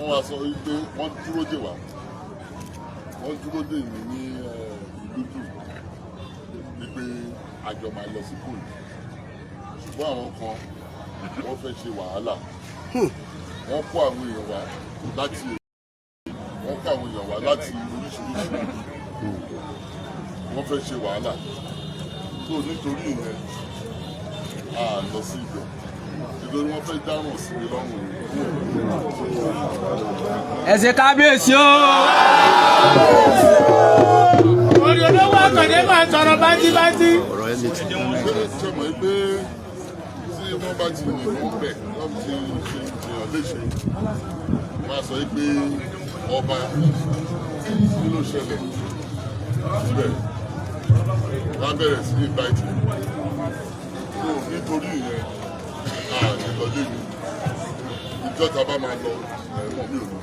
wọ́n wá sọ wípé wọ́n dúró dè wá wọ́n dúró dè mí ní ìlú dùn wípé àjọ máa lọ sí kúrò ṣùgbọ́n àwọn kan wọ́n fẹ́ ṣe wàhálà wọ́n kó àwọn èèyàn wá láti oríṣiríṣi wọ́n fẹ́ ṣe wàhálà tó nítorí ìyẹn a lọ sí ibẹ̀ nítorí wọ́n fẹ́ dáràn sí mi lọ́rùn rẹ̀. Ẹ ṣé kábíyèsí o. Orí olówó àkàndé máa sọ̀rọ̀ bájíbájí. Ọ̀rọ̀ ẹ̀ lè ti dán lẹ́yìn. Ṣé mo pé tí wọ́n bá ti lè mú bẹ̀ wọ́n ti ṣe èèyàn léṣe wọ́n á sọ pé ọba kí ló ṣẹlẹ̀ síbẹ̀ wọ́n á bẹ̀rẹ̀ sí ní báyìí tó nítorí ìyẹn àìlọ́lé mi ìjọ tá a bá máa lọ ẹ̀mọ́ mi ò lọ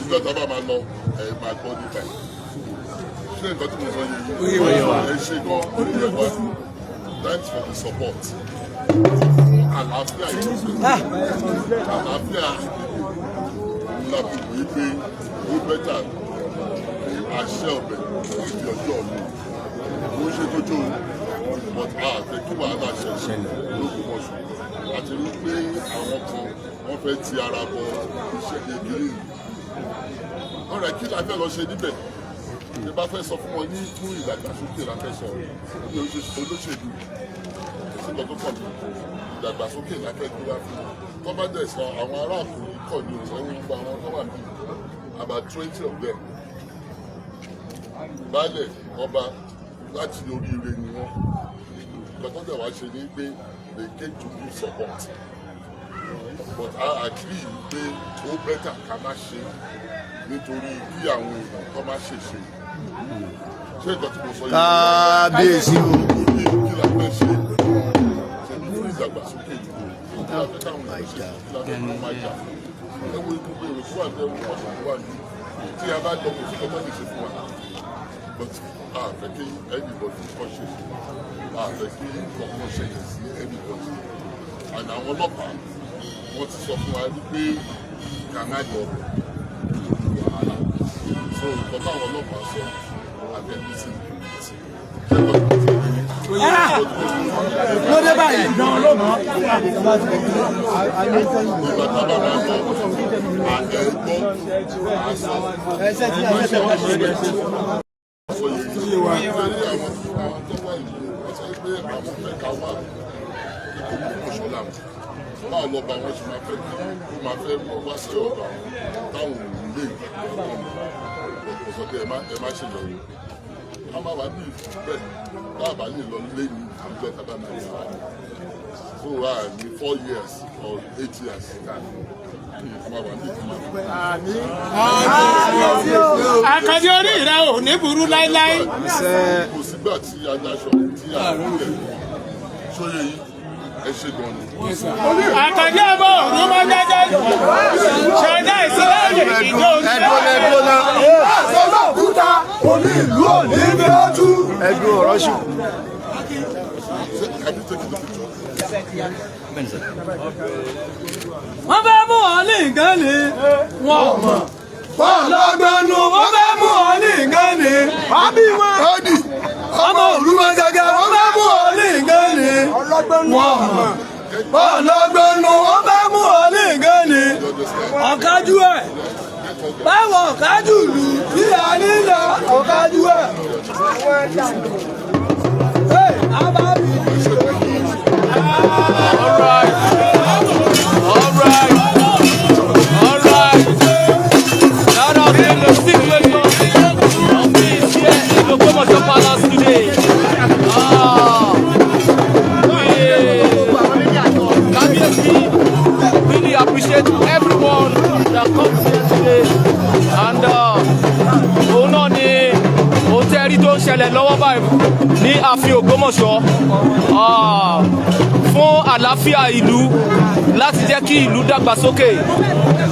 ìjọ tá a bá máa lọ ẹ̀ máa gbọ́ nípa ẹ̀ ṣé nǹkan tí mo sọ yẹn ẹ ṣe gan olùyẹ wa thanks for the support àlàáfíà àlàáfíà ńlá fi wí pé ó bẹ́tà àṣẹ ọ̀bẹ ìdí ọjọ́ mi ó ṣe tójó but àfẹ́ kí wàhálà ṣẹlẹ̀ l'Ógbómọ̀ṣọ́ àti wípé àwọn kan wọ́n fẹ́ ti ara bọ iṣẹ́ kékeré ọ̀rẹ́ kí la fẹ́ lọ ṣe níbẹ̀ ní bá fẹ́ sọ fún wọn ní fún ìdàgbàsókè la fẹ́ sọ ní olóṣèlú ìsìnkọ tó kọ̀ ní ìdàgbàsókè la fẹ́ gbé wá fún wọn tó bá dẹ̀ sọ àwọn aráàlú yìí kọ̀ ní òṣèlú gba àwọn tó wà ní about 20 of them baálẹ̀ ọba láti oríire ni wọ́n lọ́tọ́ dẹ̀ wá ṣe ní pé they came to give support but I agree pé ó bẹ́tà ká má ṣe nítorí kí àwọn èèyàn tó má ṣe ṣe ṣé nǹkan tí mo sọ yìí kábíyèsí o kí la fẹ́ ṣe ṣe ní fún ìdàgbàsókè ìlú kí la fẹ́ káwọn èèyàn ṣe kí la fẹ́ kó má jà ẹ wo gbogbo èrò tó wà ní ẹwọ ọ̀sán tó wà ní tí a bá lọ kò sí ọmọ lè ṣe fún wa but a fẹ́ kí anybody kọ́ ṣe a fẹ́ kí kọ́kọ́ ṣẹlẹ̀ sí anybody àná àwọn ọlọ́pàá wọ́n ti sọ fún wa wípé ká má lọ wàhálà so nǹkan táwọn ọlọ́pàá sọ àbẹ̀bí sí Lóde báyìí dán lọ́nà. ìgbà tá a bá máa lọ àgbẹ̀gbọ́ àṣọ Ẹsẹ̀ tí a ṣe wá ṣe rẹ̀. àwọn tó wà yìí wọ́n sọ pé àwọn fẹ́ ká wà Ògbómọ̀ṣọ́ làwọn báwo lọ bá wọn ṣe máa fẹ́ kí ó máa fẹ́ wá sí ọ̀dọ̀ àwọn táwọn òun lè ọ̀sọ̀ pé ẹ má ṣe lọ yìí a máa wà ní ìfẹ́ báàbá lè lọ lé ní ìjọ tàbá náà yìí so ní 4 years or 8 years a máa wà ní ìfẹ́. Àkàndé orí rẹ ò ní burú láíláí. Kò sígbà tí adáṣọ tí àrùn rẹ̀ ṣóyè yìí ẹ ṣe gan ni. Àkàndé ọmọ òru máa jẹjẹ ṣẹdá ìsìláàmù ìjọ òkúta oní ìlú òní bí ó tú. ẹdùn ọ̀rọ̀ ṣù. wọ́n fẹ́ mú ọ ní nǹkan ni wọ́n mọ̀. wọ́n lọ́gbọ́nù wọ́n fẹ́ mú ọ ní nǹkan ni. àbí wọn. ọmọ òru máa jẹjẹ wọ́n fẹ́ mú ọ ní nǹkan ni. wọ́n mọ̀. wọ́n lọ́gbọ́nù wọ́n fẹ́ mú ọ ní nǹkan ni. ọ̀kájú ẹ̀ báwo ọ̀kájú lù bí a nílò ọ̀kájú ẹ̀. Ogbomosho Palace today. Really appreciate everyone that comes here today. And òun náà ni hòtẹ́ẹ̀lì tó ń ṣẹlẹ̀ lọ́wọ́ báyìí ní ààfin Ògbómọ̀ṣọ́ fún àlàáfíà ìlú láti jẹ́ kí ìlú dàgbàsókè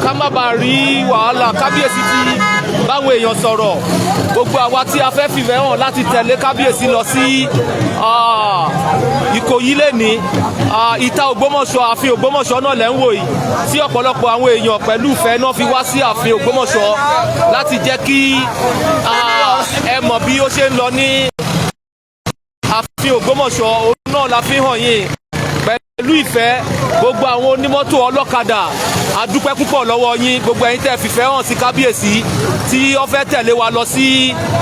ká má bàa rí wàhálà. Kábíyèsí ti báwọn èèyàn sọ̀rọ̀ gbogbo àwa tí a fẹ́ fìfẹ́ hàn láti tẹ̀lé kábíyèsí lọ sí Ìkòyí lẹ́ni ìta Ògbómọ̀ṣọ́ ààfin Ògbómọ̀ṣọ́ náà lẹ́ ń wò yìí tí ọ̀pọ̀lọpọ̀ àwọn èèyàn pẹ̀lú ìfẹ́ náà fi wá sí ààfin Ògbómọ̀ṣọ́ láti jẹ́ kí ẹ mọ̀ bí ó ṣe ń lọ ní ààfin Ògbómọ̀ṣọ́. Òun náà la fi hàn yín pẹ̀lú ìfẹ́ gbogbo àwọn onímọ́tò ọlọ́kadà adúpẹ́ púpọ̀ lọ́wọ́ yín gbogbo ẹ̀yin tẹ́ fìfẹ́ hàn sí kábíyèsí tí ó fẹ́ tẹ̀lé wa lọ sí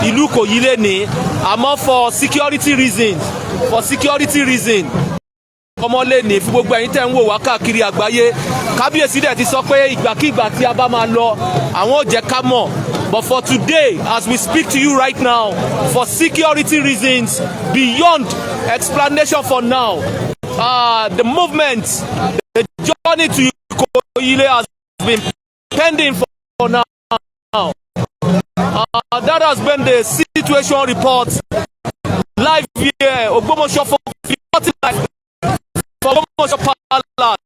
ìlú Ìkòyí lẹ́ni àmọ́ for security reason ọmọ lẹ́ni fún gbogbo ẹ̀yin tẹ́ ń wò wá káàkiri àgbáyé. Kábíyèsí dẹ̀ ti sọ pé ìgbàkígbà tí a bá máa lọ àwọn ò jẹ́ ká mọ̀. But for today, as we speak to you right now, for security reasons, beyond explanation for now, the movement, the journey to Ikoyi has been pending for now. That has been the situation report live here. Ogbomosho for Ogbomosho Palace.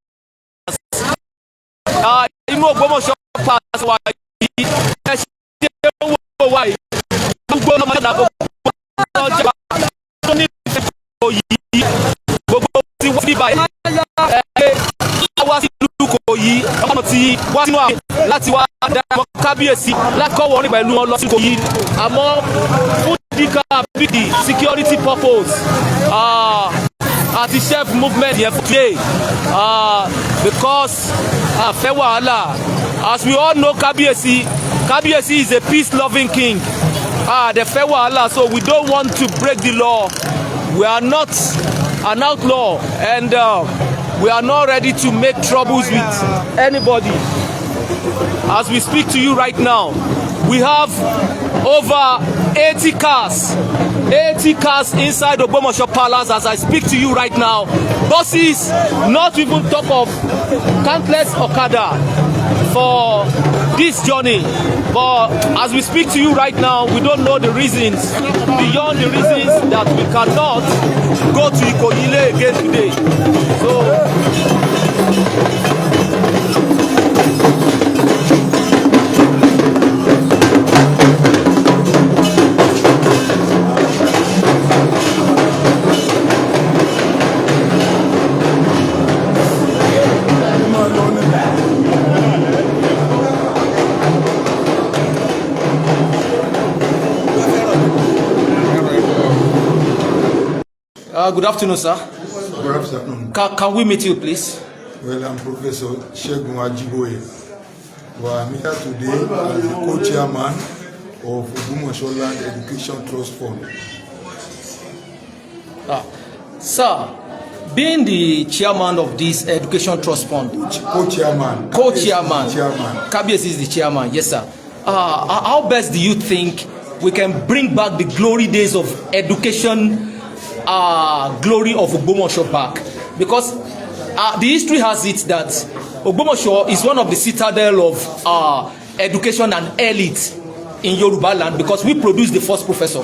In Ogbomosho Palace, láti wá dára kábíyèsí lákọ̀wọ́ ní pẹ̀lú wọn lọ sí Ìkòyí àmọ́ fún díkà bíi security purpose àti chef movement yẹn fún today because àfẹ́ wàhálà. As we all know, Kábíyèsí is a peace-loving king. The fẹ́ wàhálà, so we don't want to break the law. We are not an outlaw, and we are not ready to make troubles with anybody. As we speak to you right now, we have over 80 cars inside Ogbomosho Palace as I speak to you right now. Buses, not even talk of countless Okada for this journey. But as we speak to you right now, we don't know the reasons, beyond the reasons that we cannot go to Ikoyi again today. So good afternoon, sir. Good afternoon. Can we meet you, please? Well, I'm Professor Segun Ajiboye. Well, I'm here today as the co-chairman of Ogbomosho Land Education Trust Fund. Sir, being the chairman of this Education Trust Fund, Co-chairman. Kábíyèsí is the chairman, yes, sir. How best do you think we can bring back the glory days of education? Glory of Ogbomosho back, because the history has it that Ogbomosho is one of the citadel of education and elite in Yoruba land, because we produced the first professor.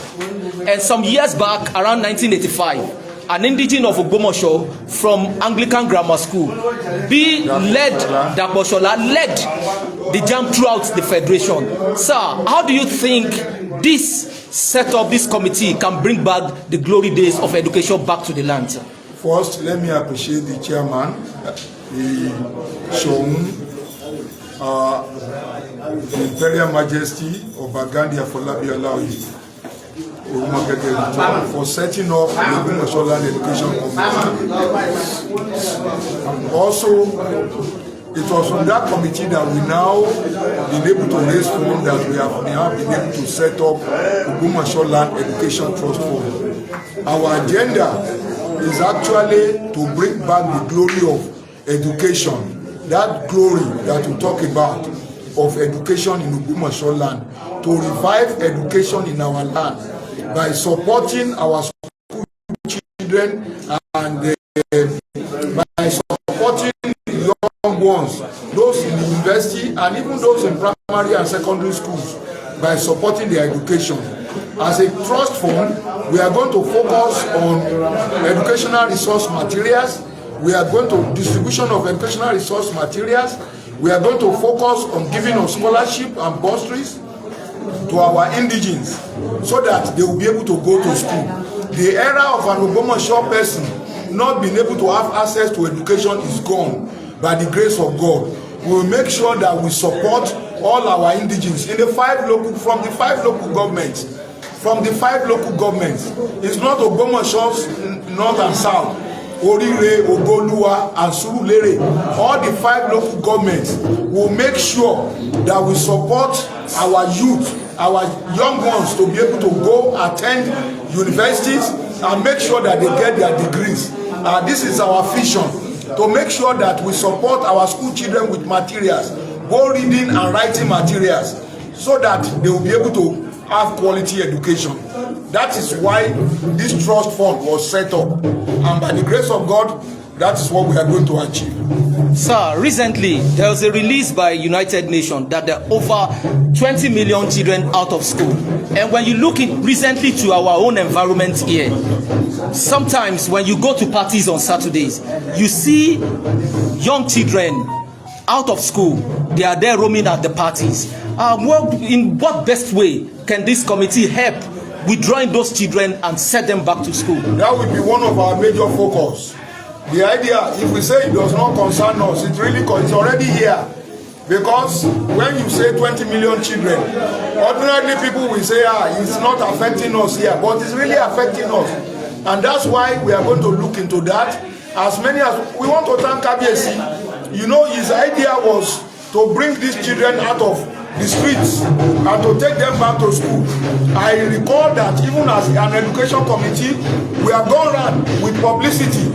And some years back, around 1985, an indigene of Ogbomosho from Anglican Grammar School, led the jam throughout the federation. Sir, how do you think this setup, this committee, can bring back the glory days of education back to the land? First, let me appreciate the chairman, the Imperial Majesty of Bagandi Afolabi Alaoye, for setting up the Ogbomosho Land Education Committee. And also, it was from that committee that we now been able to raise funds that we have now been able to set up Ogbomosho Land Education Trust Fund. Our agenda is actually to bring back the glory of education, that glory that we talk about of education in Ogbomosho land, to revive education in our land by supporting our school children and by supporting young ones, those in the university and even those in primary and secondary schools, by supporting their education. As a trust fund, we are going to focus on educational resource materials. We are going to distribution of educational resource materials. We are going to focus on giving of scholarship and bursaries to our indigenes so that they will be able to go to school. The era of an Ogbomosho person not being able to have access to education is gone by the grace of God. We will make sure that we support all our indigenes in the from the five local governments. It's not Ogbomosho's north and south. Orire, Ogoluwa, and Surulere, all the 5 local governments will make sure that we support our youth, our young ones to be able to go attend universities and make sure that they get their degrees. This is our vision, to make sure that we support our school children with materials, both reading and writing materials, so that they will be able to have quality education. That is why this trust fund was set up, and by the grace of God, that is what we are going to achieve. Sir, recently there was a release by United Nations that there are over 20 million children out of school, and when you look recently to our own environment here, sometimes when you go to parties on Saturdays, you see young children out of school. They are there roaming at the parties. In what best way can this committee help withdrawing those children and set them back to school? That will be one of our major focus. The idea, if we say it does not concern us, it's already here. Because when you say 20 million children, ordinarily people will say, it's not affecting us here, but it's really affecting us. And that's why we are going to look into that. As many as we want to thank KBSC. You know, his idea was to bring these children out of the streets and to take them back to school. I recall that even as an education committee, we have gone around with publicity,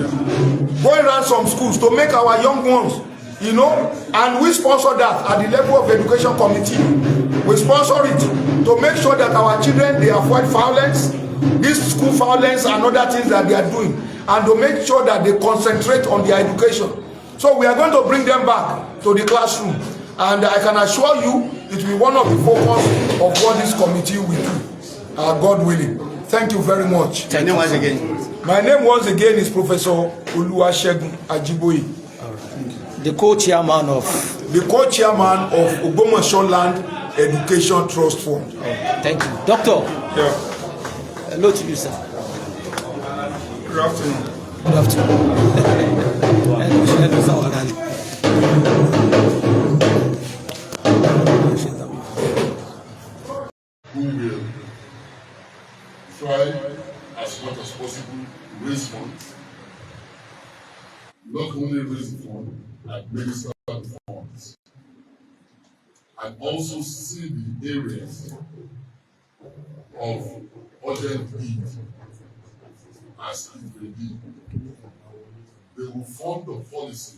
going around some schools to make our young ones, you know, and we sponsor that at the level of education committee. We sponsor it to make sure that our children, they avoid violence, this school violence and other things that they are doing, and to make sure that they concentrate on their education. So we are going to bring them back to the classroom, and I can assure you it will be one of the focus of what this committee will do, God willing. Thank you very much. Tell me once again. My name once again is Professor Oluwasegun Ajiboye. The co-chairman of Ogbomosho Land Education Trust Fund. Thank you. Doctor. Yeah. Hello to you, sir. Good afternoon. Good afternoon. Who will try as much as possible to raise funds, not only raise the fund, administer the funds, and also see the areas of urgent need as it may be. They will fund the policy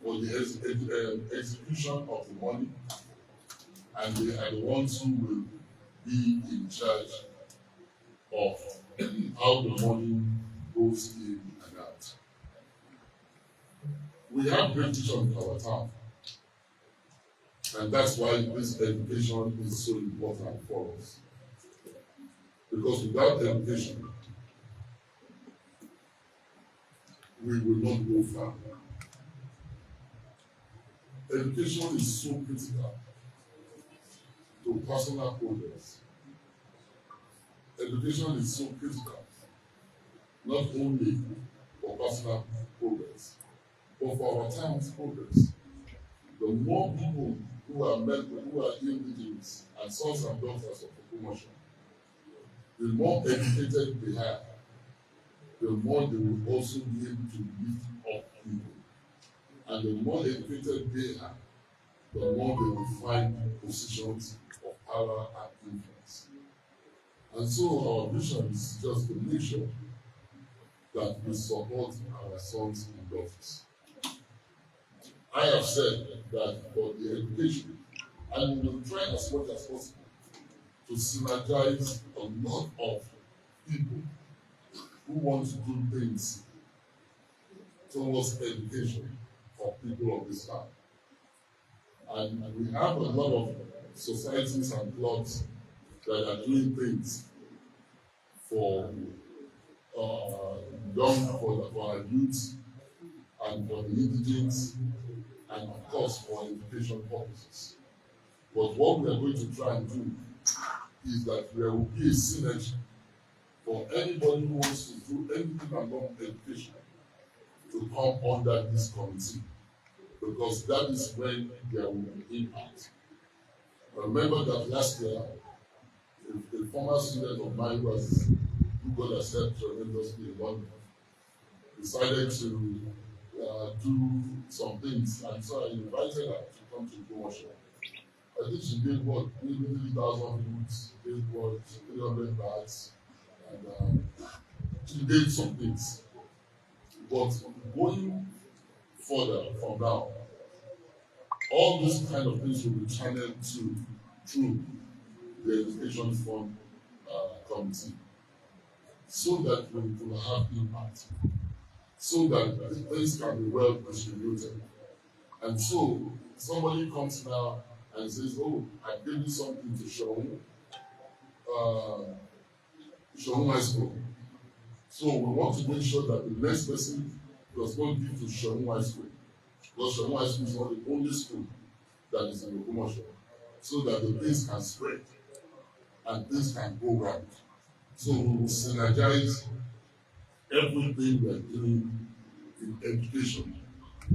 for the execution of the money, and they are the ones who will be in charge of how the money goes in and out. We have great teachers in our town, and that's why this education is so important for us. Because without education, we will not go far. Education is so critical to personal progress. Education is so critical, not only for personal progress, but for our town's progress. The more people who are indigenous and sons and daughters of Ogbomosho, the more educated they are, the more they will also be able to lift up people. And the more educated they are, the more they will find positions of power and influence. And so our vision is just to make sure that we support our sons and daughters. I have said that for the education, and we will try as much as possible to synergize a lot of people who want to do things towards education for people of this town. And we have a lot of societies and clubs that are doing things for our youth and for the indigents and of course for education purposes. But what we are going to try and do is that there will be a synergy for anybody who wants to do anything along education to come under this committee, because that is when there will be impact. Remember that last year, a former student of mine who got accepted tremendously in London decided to do some things, and so I invited her to come to Ogbomosho. I think she did what, maybe 3,000 boots, did what, 300 bags, and she did some things. But going further from now, all these kind of things will be channeled through the Education Fund Committee, so that we will have impact, so that things can be well distributed. And so somebody comes now and says, oh, I gave you something to show High School. So we want to make sure that the next person does not give to Shomu High School, because Shomu High School is not the only school that is in Ogbomosho, so that the things can spread and things can go round. So we will synergize everything we are doing in education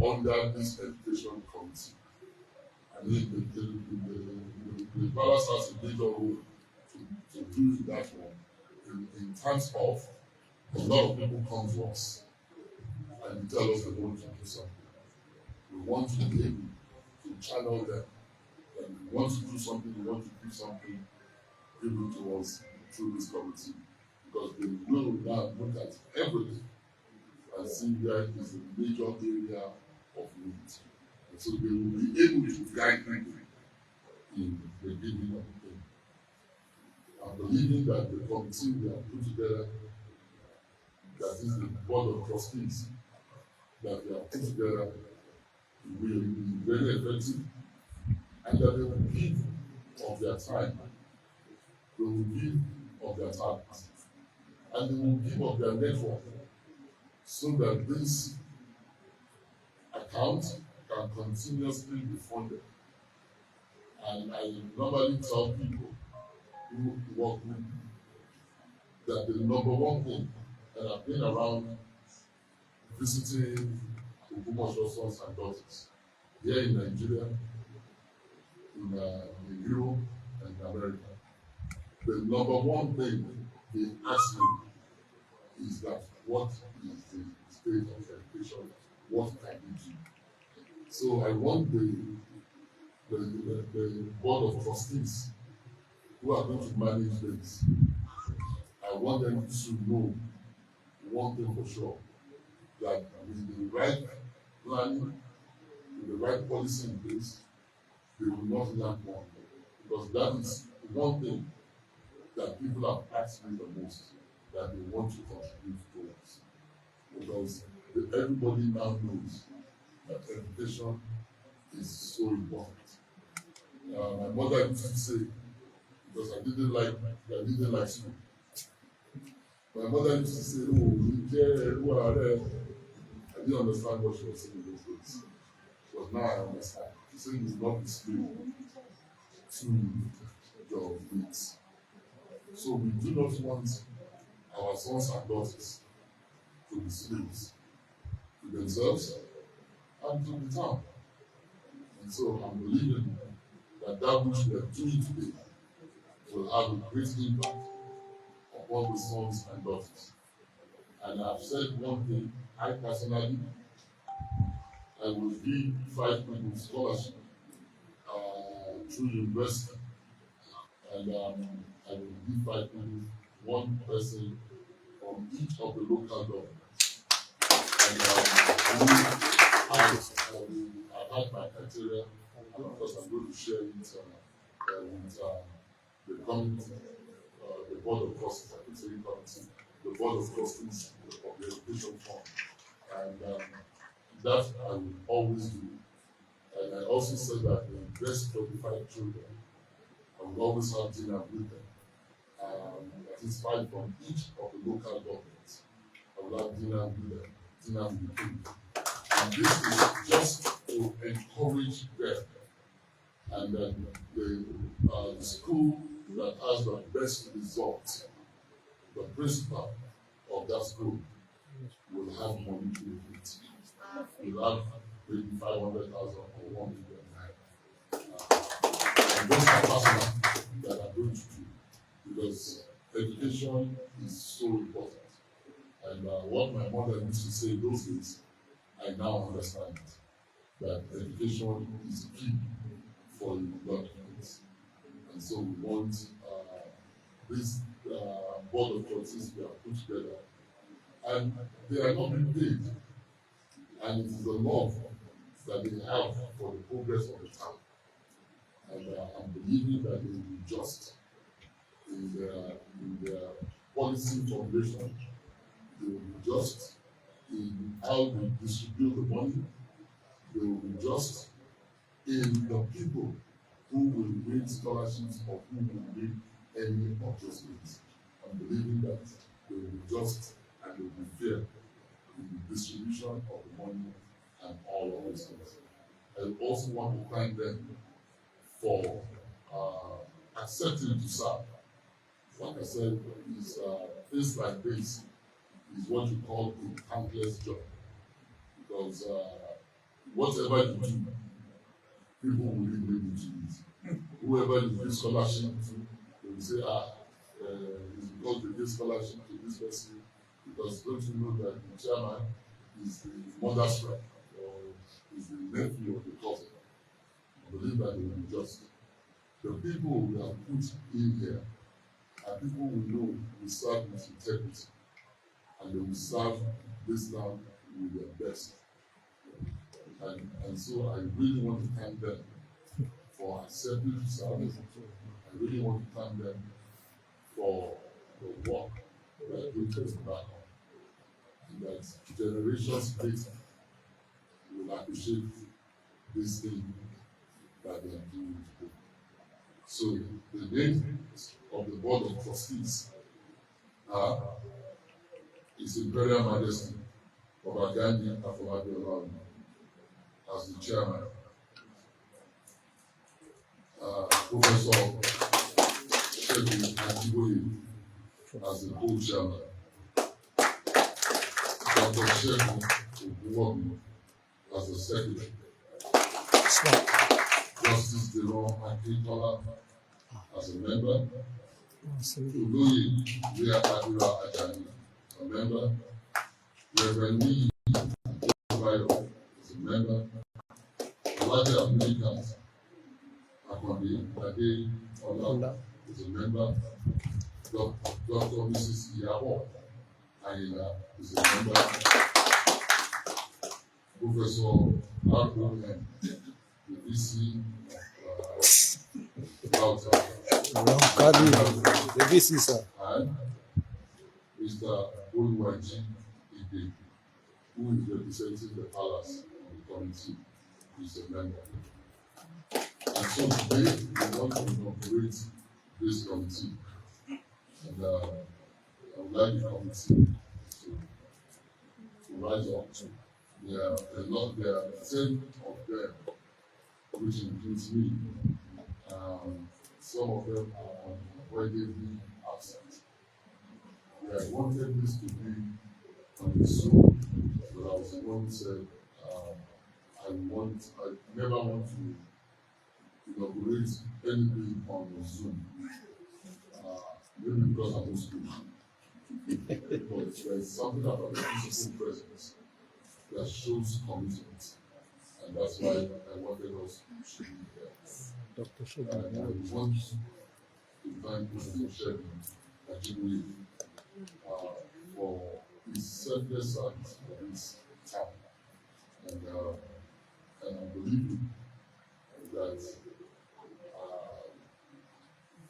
under this education committee. I mean, the palace has a major role to do that one in terms of a lot of people come to us and tell us they want to do something. We want to be able to channel them. And we want to do something, we want to give something given to us through this committee. Because they will now look at everything and see where is the major area of need. And so they will be able to guide people in the giving of the thing. I'm believing that the committee we have put together, that is the board of trustees that we have put together, will be very effective, and that they will give of their time, they will give of their talent, and they will give of their network, so that this account can continuously be funded. And I normally tell people who work with me that the number one thing, and I've been around visiting Ogbomosho sons and daughters here in Nigeria, in Europe, and in America. The number one thing they ask me is that what is the state of education? What can we do? So I want the board of trustees who are going to manage this, I want them to know one thing for sure, that with the right planning, with the right policy in place, they will not lack one. Because that is one thing that people have asked me the most, that they want to contribute towards. Because everybody now knows that education is so important. My mother used to say, because I didn't like school. My mother used to say, oh, I didn't understand what she was saying in those days. But now I understand. She said you will not be slave to your needs. So we do not want our sons and daughters to be slaves to themselves and to the town. And so I'm believing that which we are doing today will have a great impact upon the sons and daughters. And I've said one thing, I personally, I will give 5 people scholarship through university, and I will give 5 people, 1 person from each of the local governments. And I've had my criteria, and of course I'm going to share it with the committee, the board of trustees, the board of trustees of the education fund, and that I will always do. And I also said that the best 25 children, I will always have dinner with them. That is 5 from each of the local governments. I will have dinner with them, dinner with the kids. And this is just to encourage them. And then the school that has the best results the principal of that school will have money to it. Will have maybe 500,000 or 1 million naira. And those are personal that I'm going to do, because education is so important. And what my mother used to say those days, I now understand that education is key for development. And so we want this board of trustees we have put together, and they are not being paid, and it is the love that they have for the progress of the town. And I'm believing that they will be just in their policy formulation. They will be just in how they distribute the money. They will be just in the people who will win scholarships or who will win any adjustments. I'm believing that they will be just and they will be fair in the distribution of the money and all of those things. I also want to thank them for accepting to serve. Like I said, things like this is what you call a thankless job, because whatever you do, people will be able to it. Whoever you give scholarship to, they will say, it's because they give scholarship to this person, because don't you know that the chairman is the mother's friend, or is the nephew of the cousin. I believe that they will be just. The people we have put in here are people we know will serve with integrity, and they will serve this town with their best. And so I really want to thank them for accepting to serve. I really want to thank them for the work that they put back on. And that generations later will appreciate this thing that they are doing today. So the name of the Board of Trustees is Imperial Majesty of Agandi Afolabi as the chairman, Professor Shegun Ajiboye as the co-chairman, Dr. Shegun Ogbomosho as the secretary, Justice Deron Akintola as a member, Oloye Ria Adura Ajani, a member, Reverend Lee Adebayo as a member, Olaje Americans Akwande Ade Ola is a member, Dr. Mrs. Iyabo Ayila is a member, Professor R.O.M. the VC the VC, sir. And Mr. Oluwaji Ide, who is representing the palace on the committee, is a member. And so today we want to inaugurate this committee. And I would like the committee to rise up. There are 10 of them, which includes me. Some of them are unavoidably absent. I wanted this to be on the Zoom, but I was the one who said I never want to inaugurate anything on the Zoom. Maybe because I'm Muslim. But there's something about the physical presence that shows commitment. And that's why I wanted us to be here. And I want to thank Mr. Shegun Ajiboye for his selfless service for this town. And I believe that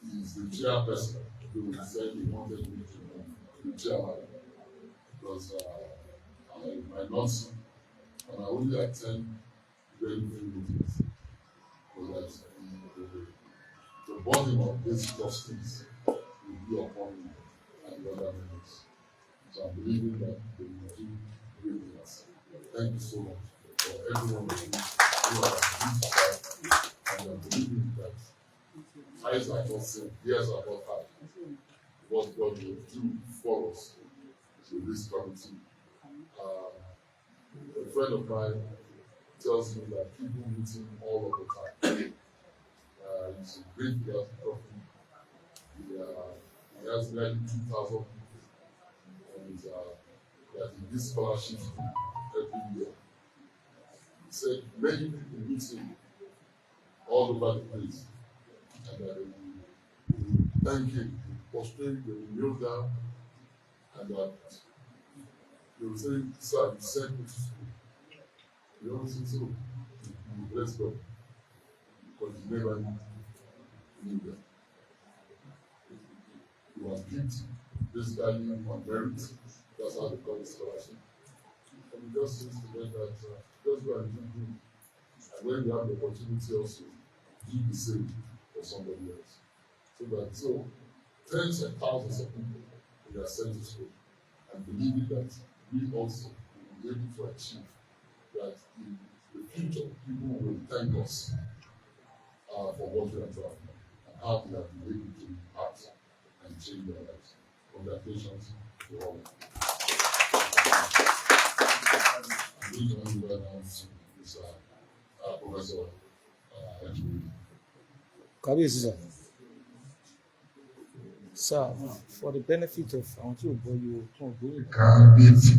he's the chairperson who said he wanted me to be chairman, because I might not see, and I only attend very few meetings, because the burden of these trustees will be upon me and the other members. So I'm believing that they will do great things. Thank you so much for everyone who are and I'm believing that eyes are not seen, ears are not heard. what God will do for us with this committee. A friend of mine tells me that people meet him all of the time. He's a great philanthropist. He has nearly 2,000 people, and he has this scholarship every year. He said many people meet him all over the place, and they will thank him, prostrate, they will kneel down, and they will say, "Sir, you sent me to school." You always say so. You bless God, because you never knew that. You are picked basically on merit. That's how they call it scholarship. And it just seems to them that just go and do good. And when you have the opportunity also, do the same for somebody else. So tens and thousands of people we are sent to school, and believing that we also will be able to achieve that in the future people will thank us for what we have done and how we have been able to act and change their lives. Congratulations to all. I'm going to hand over now to this Professor Kábíyèsí sir. Sir, for the benefit of àwọn tí ò gbọ́ yóò tún ògbóyè. Kábíyèsí.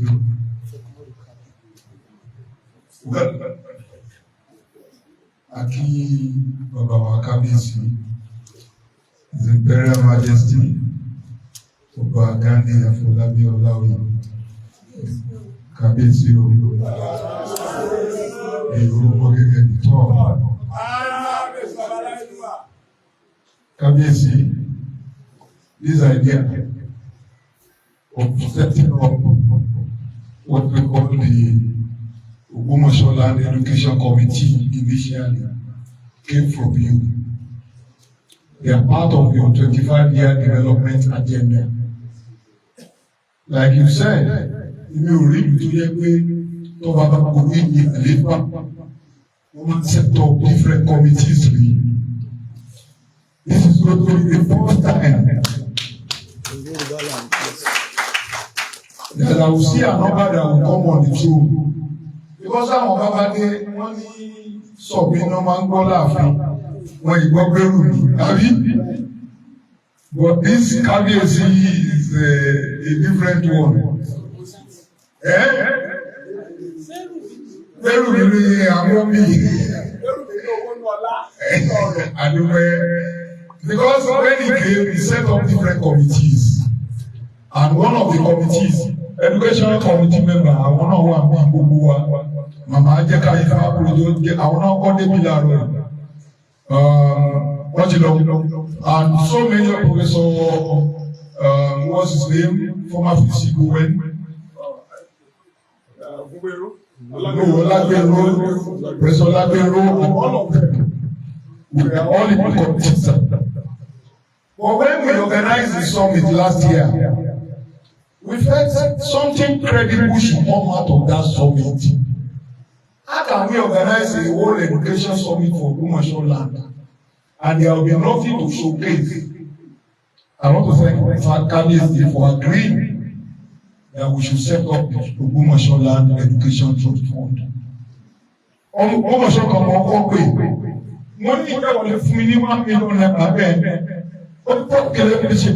Aki Baba wa Kábíyèsí, His Imperial Majesty, Ọba Gani Afọlábí Ọláoyè, Kábíyèsí o, orúkọ gẹ́gẹ́ bí tọ́ ọ̀ma. Kábíyèsí, this idea of setting up what we call the Ogbomosho Land Education Committee initially came from you. They are part of your 25-year development agenda. Like you said, if you read to set up different committees. This is going to be the first time that I will see a number that will come on the show. Because àwọn bàbá dé wọ́n ní sọ̀bí iná máa ń gbọ́ láàfin wọ́n ìgbọ́ gbẹ́rù mi àbí. But this Kábíyèsí is a different one. Gbẹ́rù mi ni àwọn mi. Because when he came, he set up different committees. And one of the committees, educational committee member, àwọn náà wà ní gbogbo wa. Màmá jẹ́ ká yíká àpòlójó jẹ́ àwọn náà kọ́ débi láàárọ̀ yìí. Wọ́n ti lọ. And so many of Professor, what's his name? Former Fesi Gowen. Olagbero, Professor Olagbero, and all of them. We are all in the committees. But when we organized the summit last year, we felt something credible should come out of that summit. How can we organize a whole education summit for Ogbomosho land and there will be nothing to showcase? I want to thank Kábíyèsí for agreeing that we should set up the Ogbomosho Land Education Trust Fund. Ogbomosho kan mọ ọkọ pé wọ́n ní ìgbà wọlé fún mi ní $1 million bẹ́ẹ̀ ó tọ́ kẹlẹ́ bí ṣe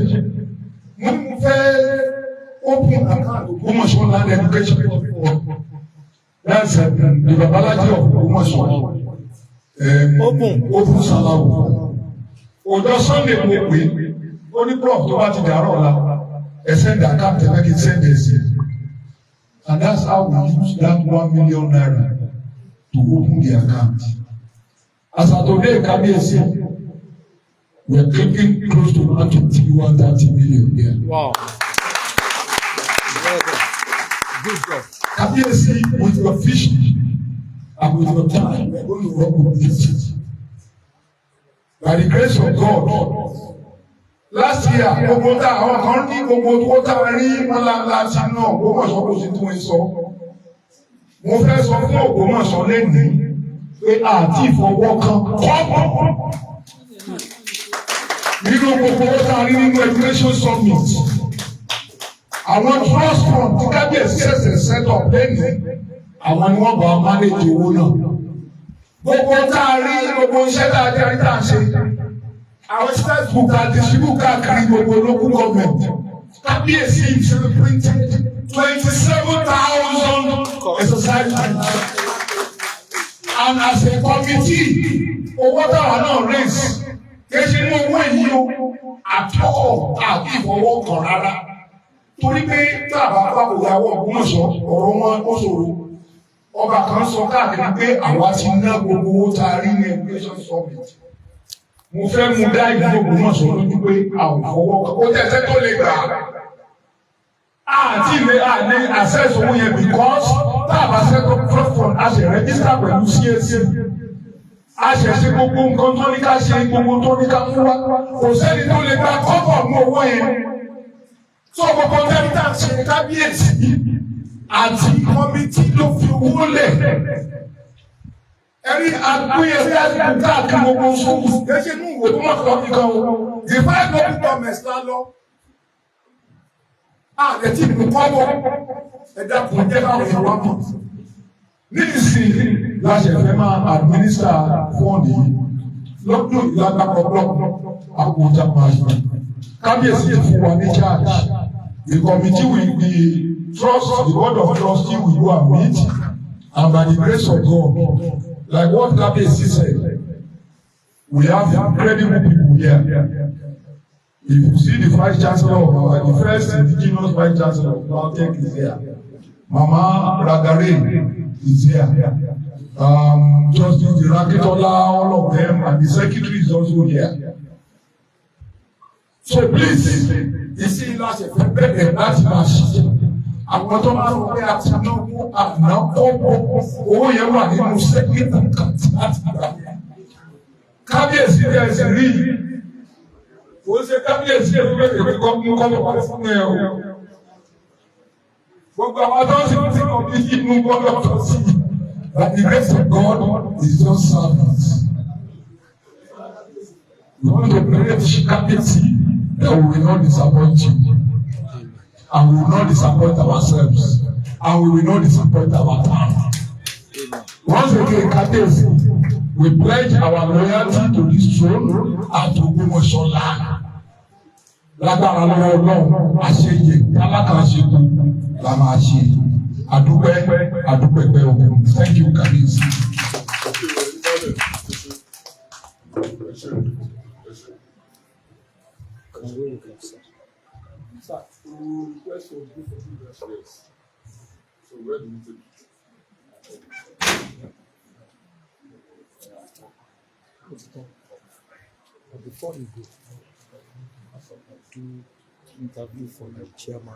wọ́n mú fẹ́ open account Ogbomosho Land Education Trust Fund. That's the Babalaji of Ogbomosho. Open Salawu. Ọjọ́ Sunday mo pè ó ní prof tó bá ti dàrọ̀ la ẹ send account ẹ make it send ẹ sí. And that's how we use that $1 million to open the account. As of today, Kábíyèsí, we are taking close to $130 million there. Wow. Good job. Kábíyèsí, with your vision and with your time, we are going to work with this. By the grace of God, last year, gbogbo tá àwọn kan ní gbogbo tó tá rí ńláńlá tí náà Ògbómọ̀ṣọ́ kò sí tó ń sọ. Mo fẹ́ sọ fún Ògbómọ̀ṣọ́ lẹ́nu pé àti ìfọwọ́ kan kọ́pọ̀ nínú gbogbo tá a rí nínú education summit àwọn trust fund tí kábíyèsí ṣẹ̀ṣẹ̀ set up lẹ́nu àwọn ni wọ́n bá wọn manage owó náà gbogbo tá a rí gbogbo iṣẹ́ tá a jẹ́ tá a ṣe àwọn textbook tá a distribute káàkiri gbogbo local government kábíyèsí ìṣẹ̀lẹ̀ printed 27,000 exercise books and as a committee owó táwa náà raise kéṣe ní owó èyí o àtọ́ àbí ìfọwọ́kàn rárá torí pé táàbà pàpọ̀ ìyàwó Ògbómọ̀ṣọ́ ọ̀rọ̀ wọn ó ṣòro ọba kan sọ káàkiri pé àwa ti ná gbogbo owó tá a rí ní education summit mo fẹ́ mú dá ìlú Ògbómọ̀ṣọ́ lójú pé àwọn ìfọwọ́kàn ó tẹ́tẹ́ tó lè gbà àti ilé àlè access owó yẹn because táàbà sẹ́kọ̀ platform a ṣe register pẹ̀lú CAC a ṣe ṣe gbogbo nǹkan tó ní ká ṣe gbogbo tó ní ká fún wa kò sẹ́ni tó lè gba kọ́pọ̀ mú owó yẹn tó gbogbo dẹ́rítà ṣe kábíyèsí àti kọ́mítì ló fi owó lẹ̀ ẹ̀rí àgbéyẹ̀sí àti káàkiri gbogbo sùúrù gẹ́gẹ́ ní ìwé tó mọ̀ tó fi kan o the five local governments lá lọ àrètí ìlú kọ́bọ̀ ẹ̀dá kò jẹ́ káwọn èèyàn wá mọ̀ ní ìsìn láṣẹ fẹ́ máa administer fọ́ọ̀nì yìí lọ́dún ìlágbàkọ̀ blọọkù àkójá máa kábíyèsí ti fún wa ní charge the committee will be trust the board of trustees will go and meet and by the grace of God like what kábíyèsí said we have incredible people here. If you see the vice chancellor of the first indigenous vice chancellor of Lautech is here. Mama Ragare is here. Justice Irakitola, all of them, and the secretary is also here. So please, you see, last year, bẹ́ẹ̀ láti máa ṣiṣẹ́. Àwọn tó máa ń wọlé àti àná kọ́kọ́ owó yẹn wà nínú sẹ́kítà kàtí láti gbà. Kábíyèsí rẹ̀ sì rí kò ṣe kábíyèsí ẹgbẹ́ ìwé kọ́mú wà fún ẹ o. Gbogbo àwọn tó ń ṣe ti kọ̀ bí inú gbọ́dọ̀ tó sí. But the grace of God is just service. We want to pray to kábíyèsí that we will not disappoint you. And we will not disappoint ourselves. And we will not disappoint our time. Once again, kábíyèsí, we pledge our loyalty to this throne and to Ogbomosho land. Lágbára lọ́wọ́ Ọlọ́run, àṣeyẹ, alákàṣekù la máa ṣe. Adúpẹ́ ogun. Thank you, Kábíyèsí. Sir, we request for good for you guys. So where do we take it? But before you go, do interview for the chairman.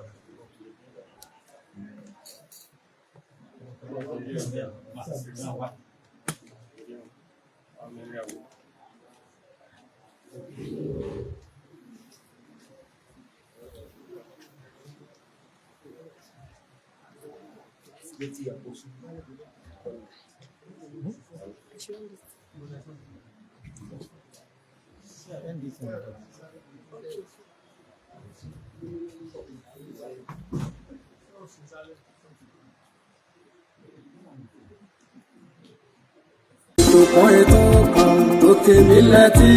Ètò kan tó tèmi létí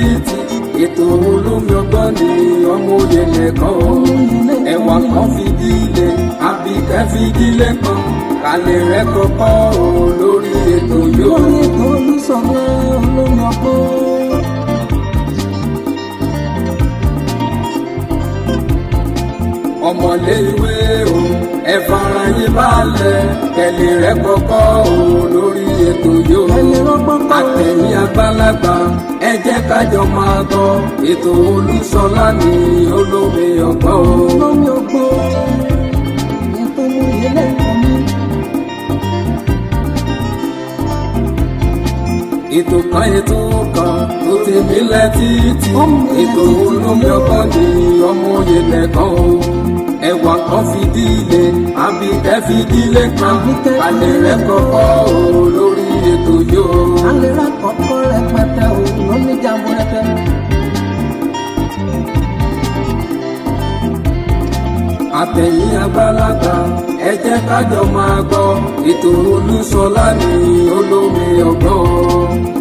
ètò olómi ọgbọ́n ni ọmọ òye nìkan ẹ̀wà kan fìdílé àbíkẹ́ fìdílé kan kálẹ̀ rẹ̀ kọ́kọ́ lórí ètò yóò. lórí ètò olùsọ̀rọ̀ olómi ọgbọ́n. ọmọlé ìwé o ẹ fara yín balẹ̀ kẹlẹ̀ rẹ̀ kọ́kọ́ lórí ètò yóò. àtẹ̀yìn àgbàlagbà ẹ jẹ́ kájọ máa gbọ́ ètò Olúṣọlá ní olómi ọgbọ́n. olómi ọgbọ́n ètò olóyè lẹ́kọ̀ọ́ mi. ètò kan tó tèmi létí ètò olómi ọgbọ́n ní ọmọ òye lẹ́kọ̀ọ́ ẹ̀wà kan fìdílé àbíkẹ́ fìdílé kan alẹ́ rẹ̀ kọ́kọ́ lórí ètò yóò. alẹ́ rẹ̀ kọ́kọ́ rẹpẹtẹ lómi jàmbó rẹpẹ. àtẹ̀yìn àgbàlagbà ẹ jẹ́ ká jọ máa gbọ́ ètò Olúṣọlá ní olómi ọgbọ́n.